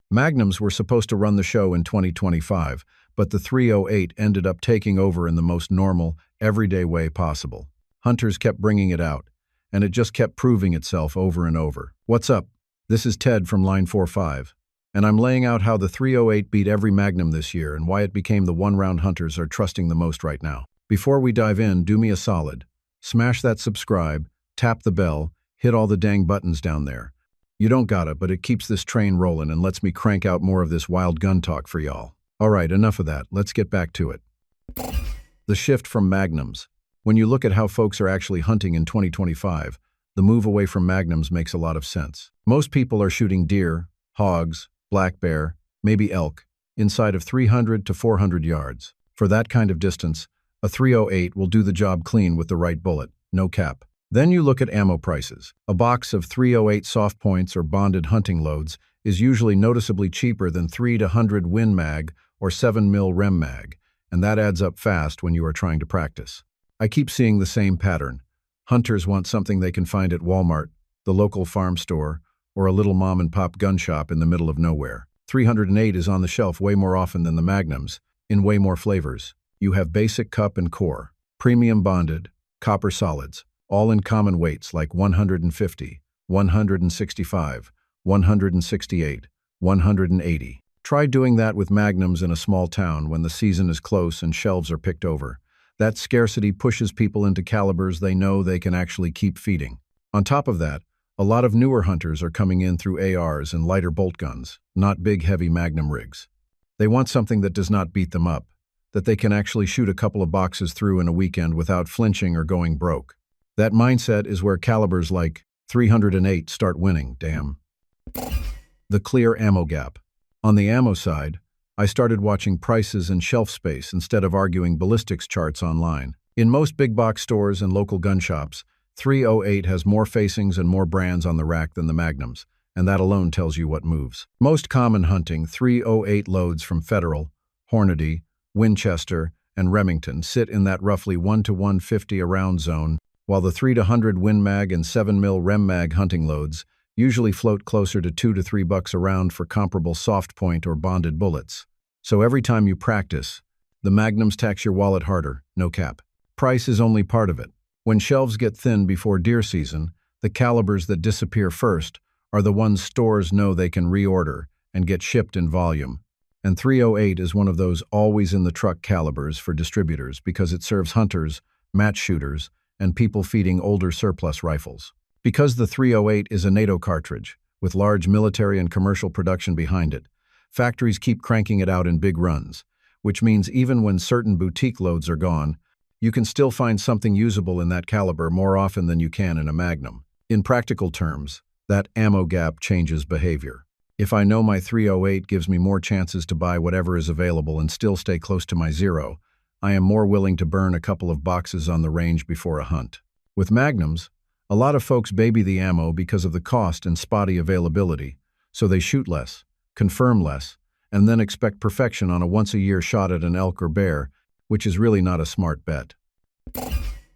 Magnums were supposed to run the show in 2025, but the 308 ended up taking over in the most normal, everyday way possible. Hunters kept bringing it out, and it just kept proving itself over and over. What's up? This is Ted from Line 45, and I'm laying out how the 308 beat every Magnum this year and why it became the one-round hunters are trusting the most right now. Before we dive in, do me a solid. Smash that subscribe, tap the bell, hit all the dang buttons down there. You don't gotta, but it keeps this train rolling and lets me crank out more of this wild gun talk for y'all. Alright, enough of that. Let's get back to it. The shift from Magnums. When you look at how folks are actually hunting in 2025, the move away from Magnums makes a lot of sense. Most people are shooting deer, hogs, black bear, maybe elk, inside of 300 to 400 yards. For that kind of distance, a 308 will do the job clean with the right bullet, no cap. Then you look at ammo prices. A box of 308 soft points or bonded hunting loads is usually noticeably cheaper than 3 to 100 Win Mag or 7mm Rem Mag, and that adds up fast when you are trying to practice. I keep seeing the same pattern. Hunters want something they can find at Walmart, the local farm store, or a little mom-and-pop gun shop in the middle of nowhere. 308 is on the shelf way more often than the Magnums, in way more flavors. You have basic cup and core, premium bonded, copper solids, all in common weights like 150, 165, 168, 180. Try doing that with Magnums in a small town when the season is close and shelves are picked over. That scarcity pushes people into calibers they know they can actually keep feeding. On top of that, a lot of newer hunters are coming in through ARs and lighter bolt guns, not big heavy Magnum rigs. They want something that does not beat them up, that they can actually shoot a couple of boxes through in a weekend without flinching or going broke. That mindset is where calibers like 308 start winning, damn. The clear ammo gap. On the ammo side, I started watching prices and shelf space instead of arguing ballistics charts online. In most big box stores and local gun shops, 308 has more facings and more brands on the rack than the Magnums, and that alone tells you what moves. Most common hunting 308 loads from Federal, Hornady, Winchester, and Remington sit in that roughly 1 to 150 a round zone, while the 3 to 100 Win Mag and 7mm Rem Mag hunting loads usually float closer to $2 to $3 a round for comparable soft point or bonded bullets. So every time you practice, the Magnums tax your wallet harder, no cap. Price is only part of it. When shelves get thin before deer season, the calibers that disappear first are the ones stores know they can reorder and get shipped in volume. And 308 is one of those always-in-the-truck calibers for distributors because it serves hunters, match shooters, and people feeding older surplus rifles. Because the 308 is a NATO cartridge, with large military and commercial production behind it, factories keep cranking it out in big runs, which means even when certain boutique loads are gone, you can still find something usable in that caliber more often than you can in a Magnum. In practical terms, that ammo gap changes behavior. If I know my 308 gives me more chances to buy whatever is available and still stay close to my zero, I am more willing to burn a couple of boxes on the range before a hunt. With Magnums, a lot of folks baby the ammo because of the cost and spotty availability, so they shoot less, confirm less, and then expect perfection on a once-a-year shot at an elk or bear, which is really not a smart bet.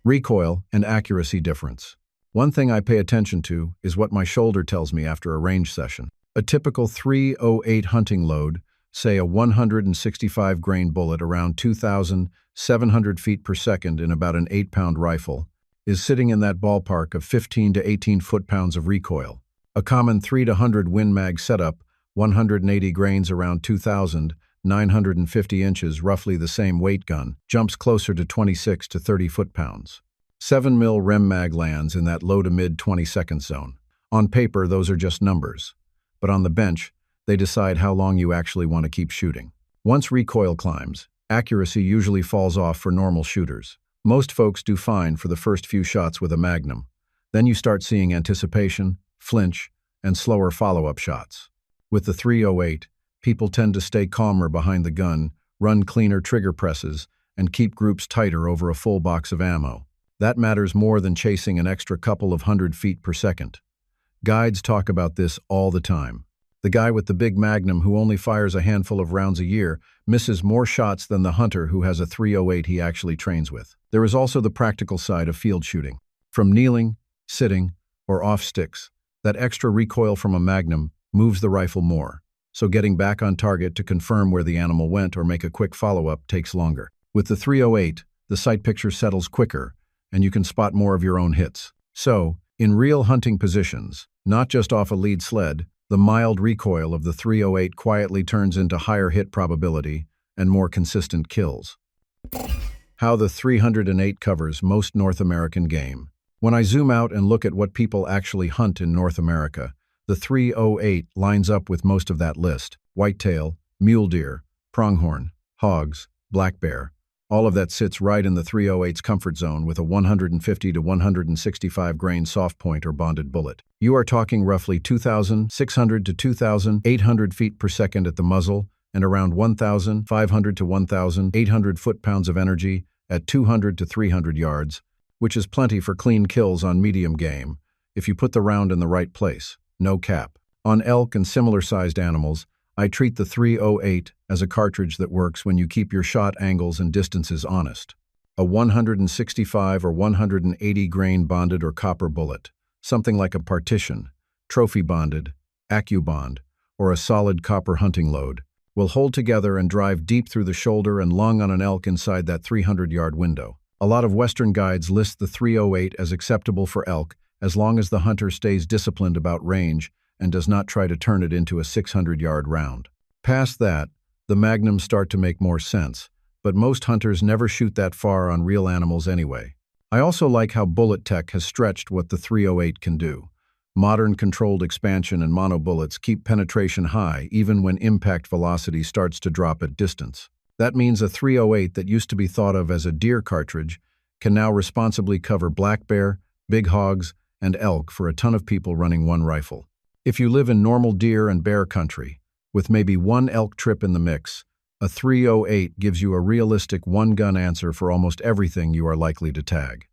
Recoil and accuracy difference. One thing I pay attention to is what my shoulder tells me after a range session. A typical 308 hunting load, say a 165 grain bullet around 2,700 feet per second in about an 8-pound rifle, is sitting in that ballpark of 15 to 18 foot-pounds of recoil. A common 3 to 100 Win Mag setup, 180 grains around 2,950 inches, roughly the same weight gun, jumps closer to 26 to 30 foot-pounds. 7mm Rem Mag lands in that low to mid 20-second zone. On paper, those are just numbers. But on the bench, they decide how long you actually want to keep shooting. Once recoil climbs, accuracy usually falls off for normal shooters. Most folks do fine for the first few shots with a Magnum. Then you start seeing anticipation, flinch, and slower follow-up shots. With the 308, people tend to stay calmer behind the gun, run cleaner trigger presses, and keep groups tighter over a full box of ammo. That matters more than chasing an extra couple of 100 feet per second. Guides talk about this all the time. The guy with the big Magnum who only fires a handful of rounds a year misses more shots than the hunter who has a 308 he actually trains with. There is also the practical side of field shooting. From kneeling, sitting, or off sticks, that extra recoil from a Magnum moves the rifle more. so getting back on target to confirm where the animal went or make a quick follow-up takes longer. With the 308, the sight picture settles quicker, and you can spot more of your own hits. So, in real hunting positions, not just off a lead sled, the mild recoil of the 308 quietly turns into higher hit probability and more consistent kills. How the 308 covers most North American game. When I zoom out and look at what people actually hunt in North America, the 308 lines up with most of that list. Whitetail, mule deer, pronghorn, hogs, black bear. All of that sits right in the 308's comfort zone with a 150 to 165 grain soft point or bonded bullet. You are talking roughly 2,600 to 2,800 feet per second at the muzzle and around 1,500 to 1,800 foot-pounds of energy at 200 to 300 yards, which is plenty for clean kills on medium game if you put the round in the right place. No cap. On elk and similar-sized animals, I treat the 308 as a cartridge that works when you keep your shot angles and distances honest. A 165 or 180 grain bonded or copper bullet, something like a partition, trophy bonded, AccuBond, or a solid copper hunting load, will hold together and drive deep through the shoulder and lung on an elk inside that 300-yard window. A lot of Western guides list the 308 as acceptable for elk as long as the hunter stays disciplined about range and does not try to turn it into a 600-yard round. Past that, the Magnums start to make more sense, but most hunters never shoot that far on real animals anyway. I also like how bullet tech has stretched what the 308 can do. Modern controlled expansion and mono bullets keep penetration high even when impact velocity starts to drop at distance. That means a 308 that used to be thought of as a deer cartridge can now responsibly cover black bear, big hogs, and elk for a ton of people running one rifle. If you live in normal deer and bear country, with maybe one elk trip in the mix, a 308 gives you a realistic one-gun answer for almost everything you are likely to tag.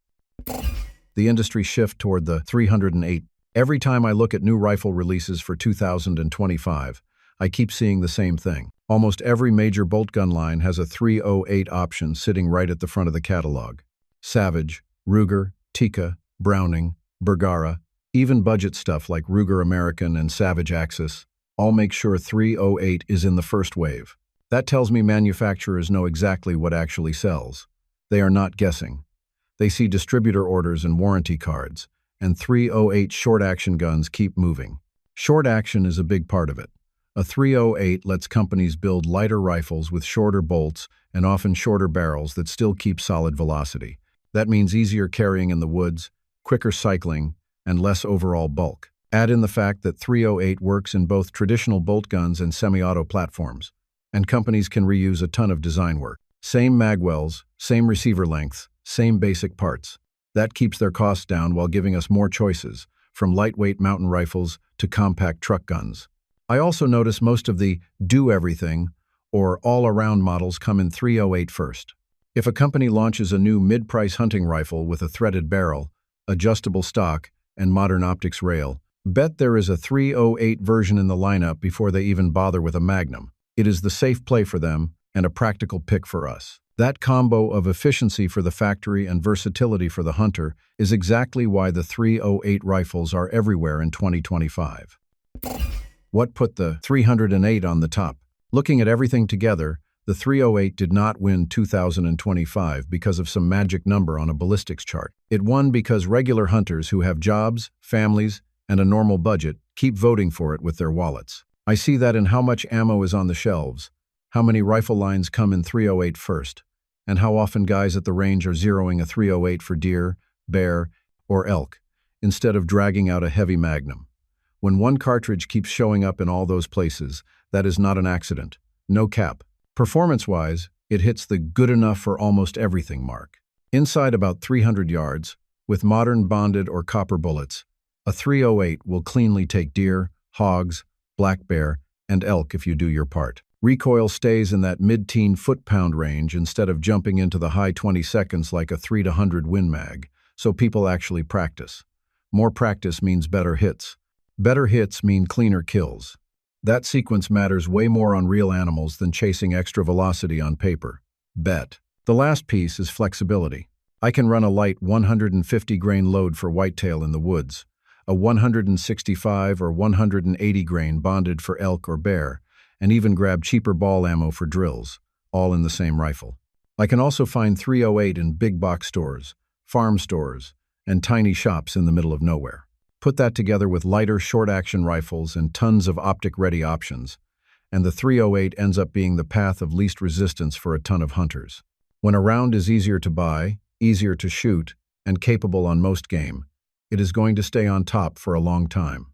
The industry shift toward the 308. Every time I look at new rifle releases for 2025, I keep seeing the same thing. Almost every major bolt gun line has a 308 option sitting right at the front of the catalog. Savage, Ruger, Tikka, Browning, Bergara, even budget stuff like Ruger American and Savage Axis, all make sure 308 is in the first wave. That tells me manufacturers know exactly what actually sells. They are not guessing. They see distributor orders and warranty cards, and 308 short-action guns keep moving. Short action is a big part of it. A 308 lets companies build lighter rifles with shorter bolts and often shorter barrels that still keep solid velocity. That means easier carrying in the woods, quicker cycling, and less overall bulk. Add in the fact that 308 works in both traditional bolt guns and semi-auto platforms, and companies can reuse a ton of design work. Same magwells, same receiver lengths, same basic parts. That keeps their costs down while giving us more choices, from lightweight mountain rifles to compact truck guns. I also notice most of the do-everything or all-around models come in 308 first. If a company launches a new mid-price hunting rifle with a threaded barrel, adjustable stock, and modern optics rail, bet there is a 308 version in the lineup before they even bother with a Magnum. It is the safe play for them and a practical pick for us. That combo of efficiency for the factory and versatility for the hunter is exactly why the 308 rifles are everywhere in 2025. What put the 308 on the top? Looking at everything together, the 308 did not win 2025 because of some magic number on a ballistics chart. It won because regular hunters who have jobs, families, and a normal budget keep voting for it with their wallets. I see that in how much ammo is on the shelves, how many rifle lines come in 308 first, and how often guys at the range are zeroing a 308 for deer, bear, or elk, instead of dragging out a heavy Magnum. When one cartridge keeps showing up in all those places, that is not an accident. No cap. Performance-wise, it hits the good enough for almost everything mark. Inside about 300 yards, with modern bonded or copper bullets, a 308 will cleanly take deer, hogs, black bear, and elk if you do your part. Recoil stays in that mid-teen foot-pound range instead of jumping into the high 20 seconds like a 3 to 100 Win Mag, so people actually practice. More practice means better hits. Better hits mean cleaner kills. That sequence matters way more on real animals than chasing extra velocity on paper. Bet. The last piece is flexibility. I can run a light 150 grain load for whitetail in the woods, a 165 or 180 grain bonded for elk or bear, and even grab cheaper ball ammo for drills, all in the same rifle. I can also find 308 in big box stores, farm stores, and tiny shops in the middle of nowhere. Put that together with lighter short-action rifles and tons of optic-ready options, and the 308 ends up being the path of least resistance for a ton of hunters. When a round is easier to buy, easier to shoot, and capable on most game, it is going to stay on top for a long time.